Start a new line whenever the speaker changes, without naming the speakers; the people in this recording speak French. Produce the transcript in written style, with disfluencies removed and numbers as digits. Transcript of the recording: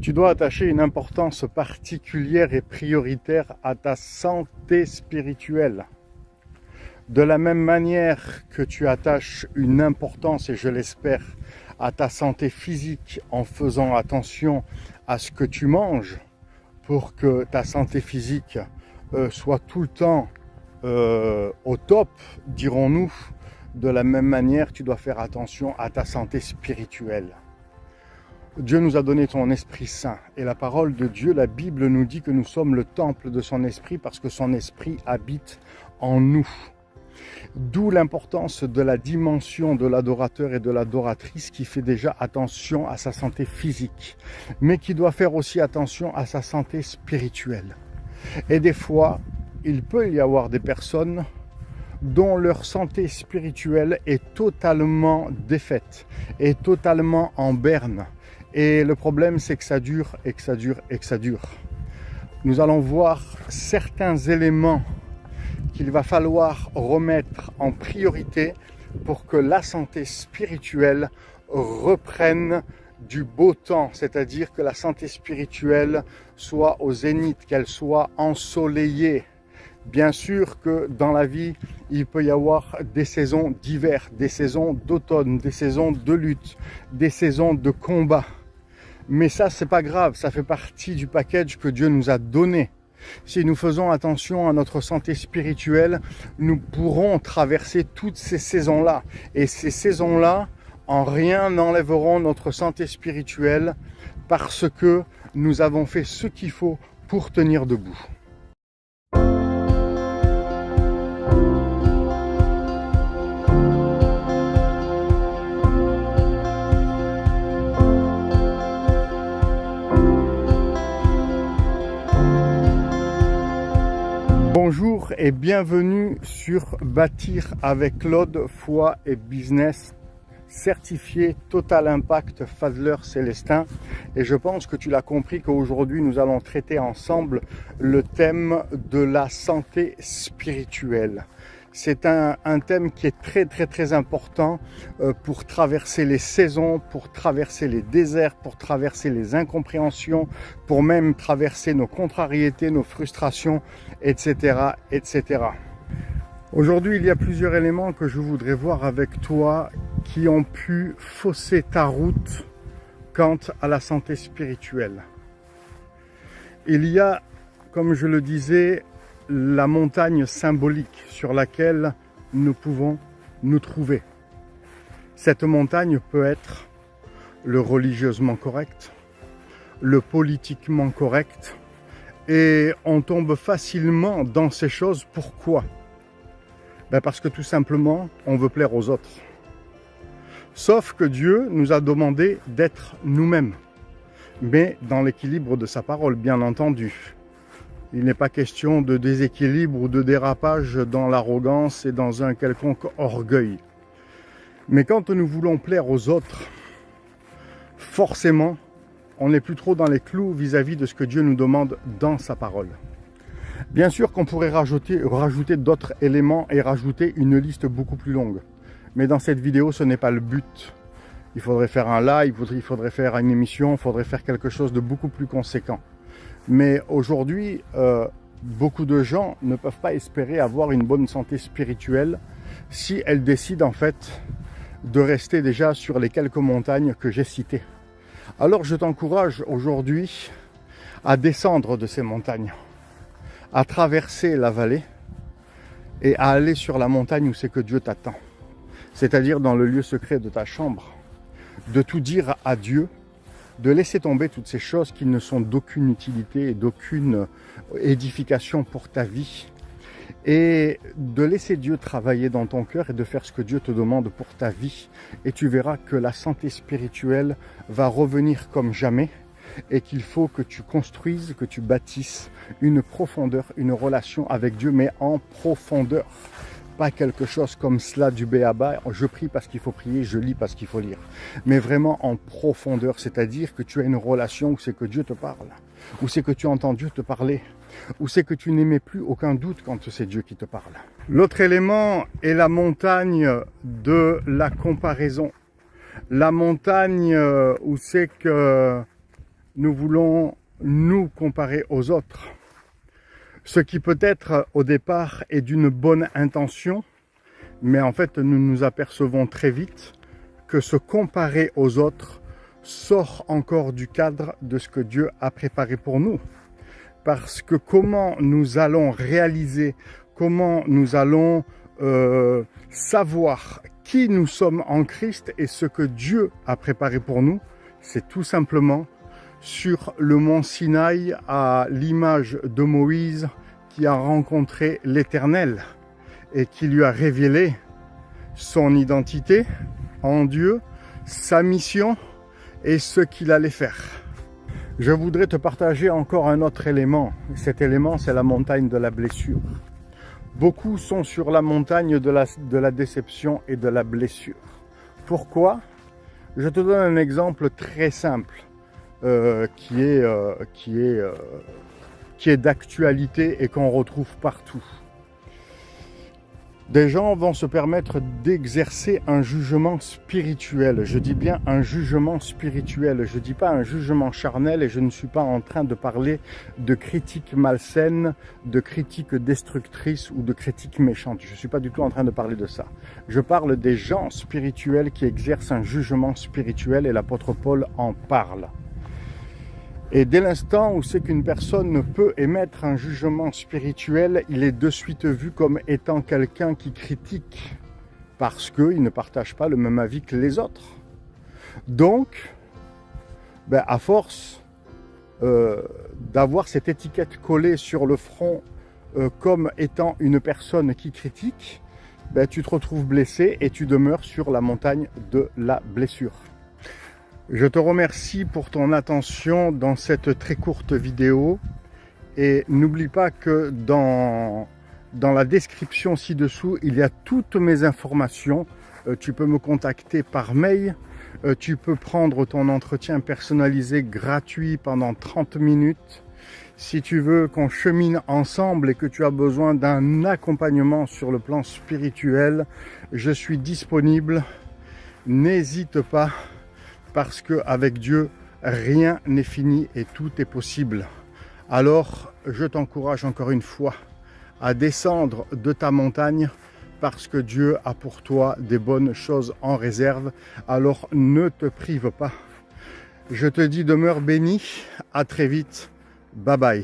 Tu dois attacher une importance particulière et prioritaire à ta santé spirituelle. De la même manière que tu attaches une importance, et je l'espère, à ta santé physique en faisant attention à ce que tu manges pour que ta santé physique soit tout le temps au top, dirons-nous, de la même manière, tu dois faire attention à ta santé spirituelle. Dieu nous a donné son Esprit Saint et la parole de Dieu, la Bible nous dit que nous sommes le temple de son Esprit parce que son Esprit habite en nous. D'où l'importance de la dimension de l'adorateur et de l'adoratrice qui fait déjà attention à sa santé physique, mais qui doit faire aussi attention à sa santé spirituelle. Et des fois, il peut y avoir des personnes dont leur santé spirituelle est totalement défaite, est totalement en berne. Et le problème, c'est que ça dure et que ça dure et que ça dure. Nous allons voir certains éléments qu'il va falloir remettre en priorité pour que la santé spirituelle reprenne du beau temps, c'est-à-dire que la santé spirituelle soit au zénith, qu'elle soit ensoleillée. Bien sûr que dans la vie, il peut y avoir des saisons d'hiver, des saisons d'automne, des saisons de lutte, des saisons de combat. Mais ça, c'est pas grave, ça fait partie du package que Dieu nous a donné. Si nous faisons attention à notre santé spirituelle, nous pourrons traverser toutes ces saisons-là. Et ces saisons-là, en rien n'enlèveront notre santé spirituelle parce que nous avons fait ce qu'il faut pour tenir debout. Bonjour et bienvenue sur Bâtir avec Claude, foi et business, certifié Total Impact Fadler Célestin. Et je pense que tu l'as compris qu'aujourd'hui nous allons traiter ensemble le thème de la santé spirituelle. C'est un thème qui est très important pour traverser les saisons, pour traverser les déserts, pour traverser les incompréhensions, pour même traverser nos contrariétés, nos frustrations, etc. etc. Aujourd'hui, il y a plusieurs éléments que je voudrais voir avec toi qui ont pu fausser ta route quant à la santé spirituelle. Il y a, comme je le disais, la montagne symbolique sur laquelle nous pouvons nous trouver. Cette montagne peut être le religieusement correct, le politiquement correct, et on tombe facilement dans ces choses. Pourquoi ? Parce que tout simplement, on veut plaire aux autres. Sauf que Dieu nous a demandé d'être nous-mêmes, mais dans l'équilibre de sa parole, bien entendu. Il n'est pas question de déséquilibre ou de dérapage dans l'arrogance et dans un quelconque orgueil. Mais quand nous voulons plaire aux autres, forcément, on n'est plus trop dans les clous vis-à-vis de ce que Dieu nous demande dans sa parole. Bien sûr qu'on pourrait rajouter d'autres éléments et rajouter une liste beaucoup plus longue. Mais dans cette vidéo, ce n'est pas le but. Il faudrait faire un live, il faudrait faire une émission, il faudrait faire quelque chose de beaucoup plus conséquent. Mais aujourd'hui, beaucoup de gens ne peuvent pas espérer avoir une bonne santé spirituelle si elles décident en fait de rester déjà sur les quelques montagnes que j'ai citées. Alors je t'encourage aujourd'hui à descendre de ces montagnes, à traverser la vallée et à aller sur la montagne où c'est que Dieu t'attend. C'est-à-dire dans le lieu secret de ta chambre, de tout dire à Dieu, de laisser tomber toutes ces choses qui ne sont d'aucune utilité et d'aucune édification pour ta vie. Et de laisser Dieu travailler dans ton cœur et de faire ce que Dieu te demande pour ta vie. Et tu verras que la santé spirituelle va revenir comme jamais et qu'il faut que tu construises, que tu bâtisses une profondeur, une relation avec Dieu, mais en profondeur. Pas quelque chose comme cela du b.a.-ba, je prie parce qu'il faut prier, je lis parce qu'il faut lire. Mais vraiment en profondeur, c'est-à-dire que tu as une relation où c'est que Dieu te parle, où c'est que tu entends Dieu te parler, où c'est que tu n'émets plus aucun doute quand c'est Dieu qui te parle. L'autre élément est la montagne de la comparaison. La montagne où c'est que nous voulons nous comparer aux autres. Ce qui peut-être au départ est d'une bonne intention, mais en fait nous nous apercevons très vite que se comparer aux autres sort encore du cadre de ce que Dieu a préparé pour nous. Parce que comment nous allons réaliser, comment nous allons savoir qui nous sommes en Christ et ce que Dieu a préparé pour nous, c'est tout simplement sur le mont Sinaï à l'image de Moïse qui a rencontré l'Éternel et qui lui a révélé son identité en Dieu, sa mission et ce qu'il allait faire. Je voudrais te partager encore un autre élément. Cet élément, c'est la montagne de la blessure. Beaucoup sont sur la montagne de la déception et de la blessure. Pourquoi? Je te donne un exemple très simple qui est d'actualité et qu'on retrouve partout. Des gens vont se permettre d'exercer un jugement spirituel. Je dis bien un jugement spirituel. Je ne dis pas un jugement charnel et je ne suis pas en train de parler de critiques malsaines, de critiques destructrices ou de critiques méchantes. Je ne suis pas du tout en train de parler de ça. Je parle des gens spirituels qui exercent un jugement spirituel et l'apôtre Paul en parle. Et dès l'instant où c'est qu'une personne peut émettre un jugement spirituel, il est de suite vu comme étant quelqu'un qui critique parce qu'il ne partage pas le même avis que les autres. Donc, à force d'avoir cette étiquette collée sur le front comme étant une personne qui critique, tu te retrouves blessé et tu demeures sur la montagne de la blessure. Je te remercie pour ton attention dans cette très courte vidéo et n'oublie pas que dans la description ci-dessous, il y a toutes mes informations. Tu peux me contacter par mail, tu peux prendre ton entretien personnalisé gratuit pendant 30 minutes. Si tu veux qu'on chemine ensemble et que tu as besoin d'un accompagnement sur le plan spirituel, je suis disponible. N'hésite pas. Parce qu'avec Dieu, rien n'est fini et tout est possible. Alors, je t'encourage encore une fois à descendre de ta montagne parce que Dieu a pour toi des bonnes choses en réserve. Alors, ne te prive pas. Je te dis, demeure béni. À très vite. Bye bye.